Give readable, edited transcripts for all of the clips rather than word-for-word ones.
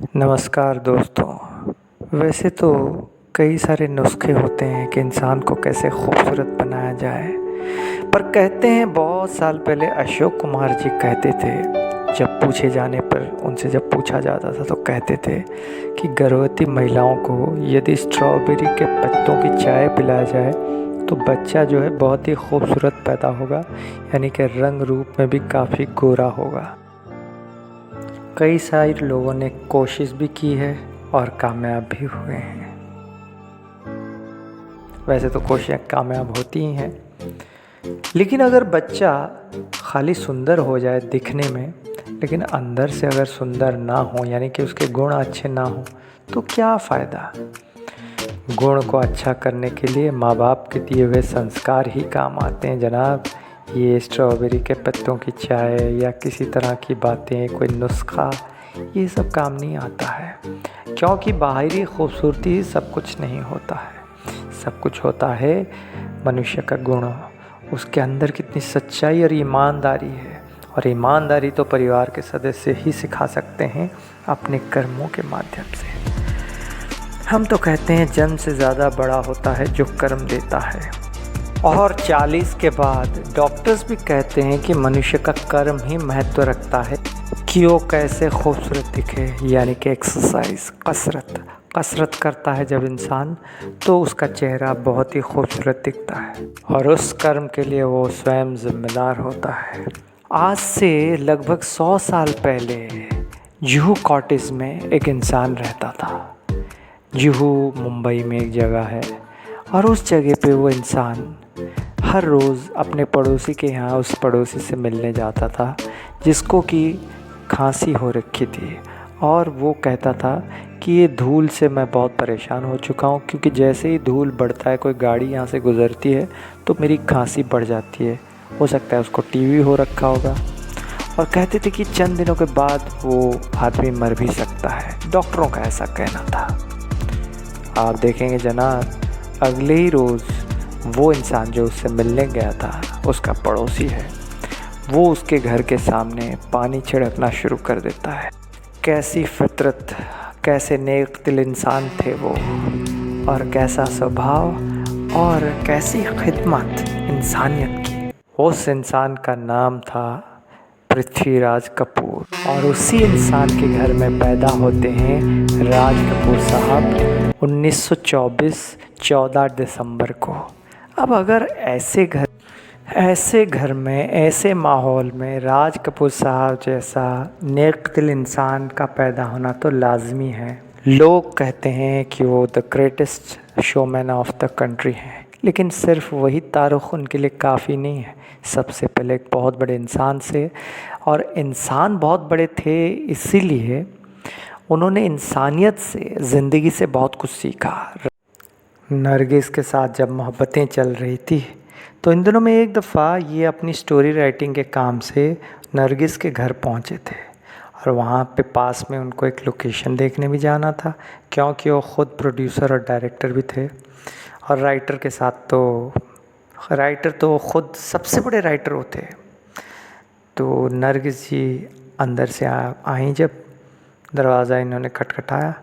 नमस्कार दोस्तों। वैसे तो कई सारे नुस्खे होते हैं कि इंसान को कैसे खूबसूरत बनाया जाए, पर कहते हैं बहुत साल पहले अशोक कुमार जी कहते थे, जब पूछे जाने पर उनसे जब पूछा जाता था तो कहते थे कि गर्भवती महिलाओं को यदि स्ट्रॉबेरी के पत्तों की चाय पिलाया जाए तो बच्चा जो है बहुत ही खूबसूरत पैदा होगा, यानी कि रंग रूप में भी काफ़ी गोरा होगा। कई सारे लोगों ने कोशिश भी की है और कामयाब भी हुए हैं। वैसे तो कोशिशें कामयाब होती ही हैं, लेकिन अगर बच्चा खाली सुंदर हो जाए दिखने में, लेकिन अंदर से अगर सुंदर ना हो, यानी कि उसके गुण अच्छे ना हो, तो क्या फ़ायदा। गुण को अच्छा करने के लिए माँ बाप के दिए हुए संस्कार ही काम आते हैं जनाब। ये स्ट्रॉबेरी के पत्तों की चाय या किसी तरह की बातें, कोई नुस्खा, ये सब काम नहीं आता है, क्योंकि बाहरी खूबसूरती सब कुछ नहीं होता है। सब कुछ होता है मनुष्य का गुण, उसके अंदर कितनी सच्चाई और ईमानदारी है। और ईमानदारी तो परिवार के सदस्य ही सिखा सकते हैं अपने कर्मों के माध्यम से। हम तो कहते हैं जन्म से ज़्यादा बड़ा होता है जो कर्म देता है। और 40 के बाद डॉक्टर्स भी कहते हैं कि मनुष्य का कर्म ही महत्व रखता है कि वो कैसे खूबसूरत दिखे, यानी कि एक्सरसाइज, कसरत करता है जब इंसान, तो उसका चेहरा बहुत ही खूबसूरत दिखता है और उस कर्म के लिए वो स्वयं जिम्मेदार होता है। आज से लगभग 100 साल पहले जुहू कॉटेज में एक इंसान रहता था। जुहू मुंबई में एक जगह है और उस जगह पे वो इंसान हर रोज़ अपने पड़ोसी के यहाँ उस पड़ोसी से मिलने जाता था जिसको कि खांसी हो रखी थी। और वो कहता था कि ये धूल से मैं बहुत परेशान हो चुका हूँ, क्योंकि जैसे ही धूल बढ़ता है, कोई गाड़ी यहाँ से गुज़रती है तो मेरी खांसी बढ़ जाती है। हो सकता है उसको टीबी हो रखा होगा। और कहते थे कि चंद दिनों के बाद वो आदमी मर भी सकता है, डॉक्टरों का ऐसा कहना था। आप देखेंगे जनाब, अगले ही रोज़ वो इंसान जो उससे मिलने गया था, उसका पड़ोसी है, वो उसके घर के सामने पानी छिड़कना शुरू कर देता है। कैसी फितरत, कैसे नेक दिल इंसान थे वो, और कैसा स्वभाव और कैसी खिदमत इंसानियत की। उस इंसान का नाम था पृथ्वीराज कपूर, और उसी इंसान के घर में पैदा होते हैं राज कपूर साहब 1924 14 दिसंबर को। अब अगर ऐसे घर में, ऐसे माहौल में राज कपूर साहब जैसा नेक दिल इंसान का पैदा होना तो लाजमी है। लोग कहते हैं कि वो the greatest showman of the country हैं, लेकिन सिर्फ वही तारुफ उनके लिए काफ़ी नहीं है। सबसे पहले एक बहुत बड़े इंसान से, और इंसान बहुत बड़े थे इसीलिए उन्होंने इंसानियत से, ज़िंदगी से बहुत कुछ सीखा। नरगिस के साथ जब मोहब्बतें चल रही थी तो इन दिनों में एक दफ़ा ये अपनी स्टोरी राइटिंग के काम से नरगिस के घर पहुँचे थे, और वहाँ पे पास में उनको एक लोकेशन देखने भी जाना था, क्योंकि वो ख़ुद प्रोड्यूसर और डायरेक्टर भी थे। और राइटर के साथ तो राइटर तो ख़ुद सबसे बड़े राइटर होते हैं। तो नरगिस जी अंदर से आई, जब दरवाज़ा इन्होंने खटखटाया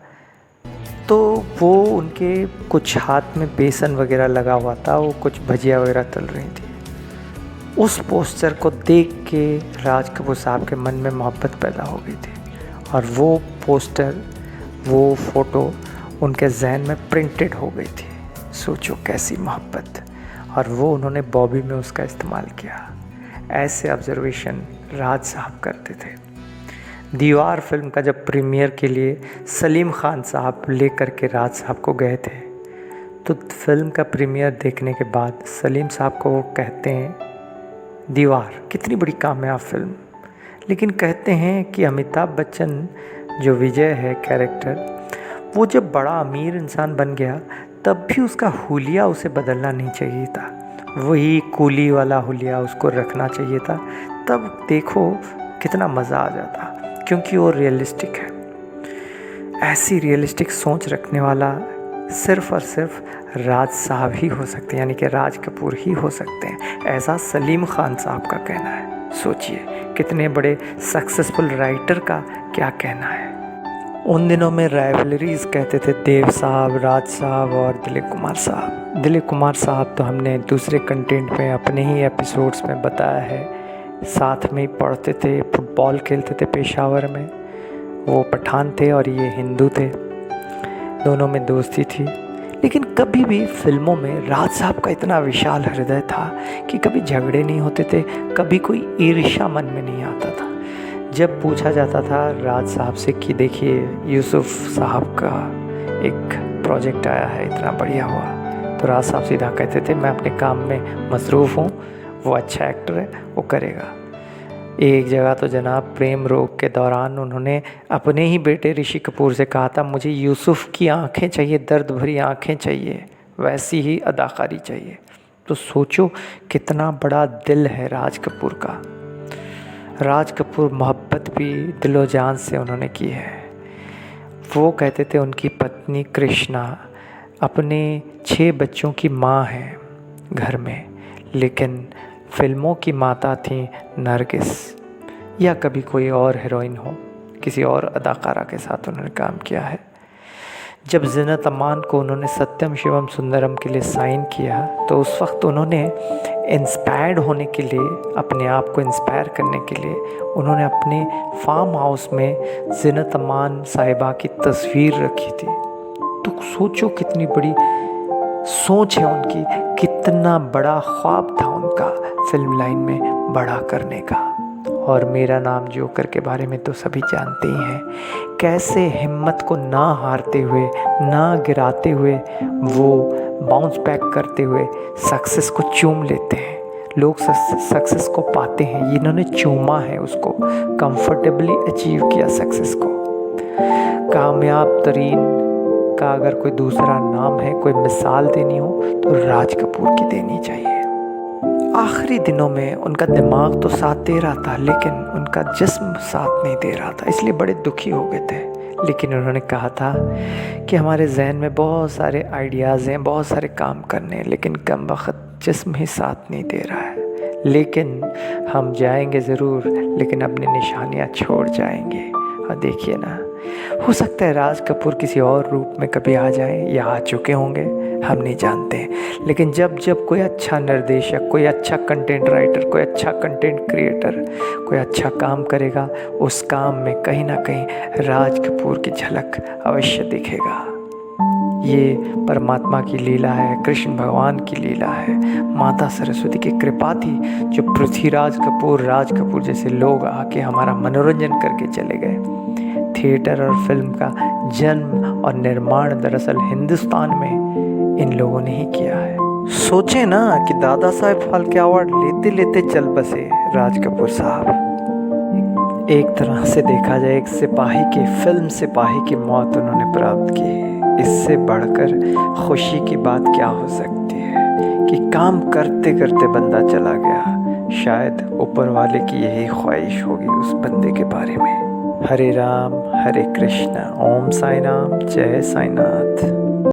तो वो उनके कुछ हाथ में बेसन वगैरह लगा हुआ था, वो कुछ भजिया वगैरह तल रही थी। उस पोस्टर को देख के राज कपूर साहब के मन में मोहब्बत पैदा हो गई थी, और वो पोस्टर, वो फ़ोटो उनके जहन में प्रिंटेड हो गई थी। सोचो कैसी मोहब्बत। और वो उन्होंने बॉबी में उसका इस्तेमाल किया। ऐसे ऑब्जर्वेशन राज साहब करते थे। दीवार फिल्म का जब प्रीमियर के लिए सलीम खान साहब लेकर के राज साहब को गए थे, तो फिल्म का प्रीमियर देखने के बाद सलीम साहब को वो कहते हैं, दीवार कितनी बड़ी कामयाब फिल्म, लेकिन कहते हैं कि अमिताभ बच्चन जो विजय है कैरेक्टर, वो जब बड़ा अमीर इंसान बन गया तब भी उसका हुलिया उसे बदलना नहीं चाहिए था, वही कूली वाला हुलिया उसको रखना चाहिए था। तब देखो कितना मज़ा आ जाता, क्योंकि वो रियलिस्टिक है। ऐसी रियलिस्टिक सोच रखने वाला सिर्फ़ और सिर्फ राज साहब ही हो सकते हैं, यानी कि राज कपूर ही हो सकते हैं, ऐसा सलीम खान साहब का कहना है। सोचिए कितने बड़े सक्सेसफुल राइटर का क्या कहना है। उन दिनों में राइवलरीज कहते थे देव साहब, राज साहब और दिलीप कुमार साहब। दिलीप कुमार साहब तो हमने दूसरे कंटेंट में अपने ही एपिसोड्स में बताया है, साथ में ही पढ़ते थे, फुटबॉल खेलते थे पेशावर में। वो पठान थे और ये हिंदू थे, दोनों में दोस्ती थी। लेकिन कभी भी फिल्मों में राज साहब का इतना विशाल हृदय था कि कभी झगड़े नहीं होते थे, कभी कोई ईर्ष्या मन में नहीं आता था। जब पूछा जाता था राज साहब से कि देखिए यूसुफ साहब का एक प्रोजेक्ट आया है, इतना बढ़िया हुआ, तो राज साहब सीधा कहते थे मैं अपने काम में मसरूफ़ हूँ, वो अच्छा एक्टर है, वो करेगा। एक जगह तो जनाब प्रेम रोग के दौरान उन्होंने अपने ही बेटे ऋषि कपूर से कहा था मुझे यूसुफ की आंखें चाहिए, दर्द भरी आंखें चाहिए, वैसी ही अदाकारी चाहिए। तो सोचो कितना बड़ा दिल है राज कपूर का। राज कपूर मोहब्बत भी दिलो जान से उन्होंने की है। वो कहते थे उनकी पत्नी कृष्णा अपने 6 बच्चों की माँ है घर में, लेकिन फिल्मों की माता थी नरगिस, या कभी कोई और हीरोइन हो, किसी और अदाकारा के साथ उन्होंने काम किया है। जब ज़ीनत अमान को उन्होंने सत्यम शिवम सुंदरम के लिए साइन किया तो उस वक्त उन्होंने इंस्पायर्ड होने के लिए, अपने आप को इंस्पायर करने के लिए उन्होंने अपने फार्म हाउस में ज़ीनत अमान साहिबा की तस्वीर रखी थी। तो सोचो कितनी बड़ी सोच है उनकी, कितना बड़ा ख्वाब था उनका फिल्म लाइन में बड़ा करने का। और मेरा नाम जोकर के बारे में तो सभी जानते ही हैं, कैसे हिम्मत को ना हारते हुए, ना गिराते हुए, वो बाउंस बैक करते हुए सक्सेस को चूम लेते हैं। लोग सक्सेस को पाते हैं, इन्होंने चूमा है उसको, कंफर्टेबली अचीव किया सक्सेस को। कामयाब तरीन का अगर कोई दूसरा नाम है, कोई मिसाल देनी हो तो राज कपूर की देनी चाहिए। आखिरी दिनों में उनका दिमाग तो साथ दे रहा था लेकिन उनका जिस्म साथ नहीं दे रहा था, इसलिए बड़े दुखी हो गए थे। लेकिन उन्होंने कहा था कि हमारे जहन में बहुत सारे आइडियाज़ हैं, बहुत सारे काम करने हैं, लेकिन कम वक्त जिस्म ही साथ नहीं दे रहा है। लेकिन हम जाएंगे ज़रूर, लेकिन अपनी निशानियाँ छोड़ जाएंगे। और देखिए ना, हो सकता है राज कपूर किसी और रूप में कभी आ जाए या आ चुके होंगे, हम नहीं जानते। लेकिन जब जब कोई अच्छा निर्देशक, कोई अच्छा कंटेंट राइटर, कोई अच्छा कंटेंट क्रिएटर कोई अच्छा काम करेगा, उस काम में कहीं ना कहीं राज कपूर की झलक अवश्य दिखेगा। ये परमात्मा की लीला है, कृष्ण भगवान की लीला है, माता सरस्वती की कृपा थी जो पृथ्वीराज कपूर, राज कपूर जैसे लोग आके हमारा मनोरंजन करके चले गए। थिएटर और फिल्म का जन्म और निर्माण दरअसल हिंदुस्तान में इन लोगों ने ही किया है। सोचें ना कि दादा साहेब फाल्के अवार्ड लेते लेते चल बसे राज कपूर साहब। एक तरह से देखा जाए एक सिपाही की, फिल्म सिपाही की मौत उन्होंने प्राप्त की। इससे बढ़कर खुशी की बात क्या हो सकती है कि काम करते करते बंदा चला गया। शायद ऊपर वाले की यही ख्वाहिश होगी उस बंदे के बारे में। हरे राम हरे कृष्ण, ओम साई राम, जय साईनाथ।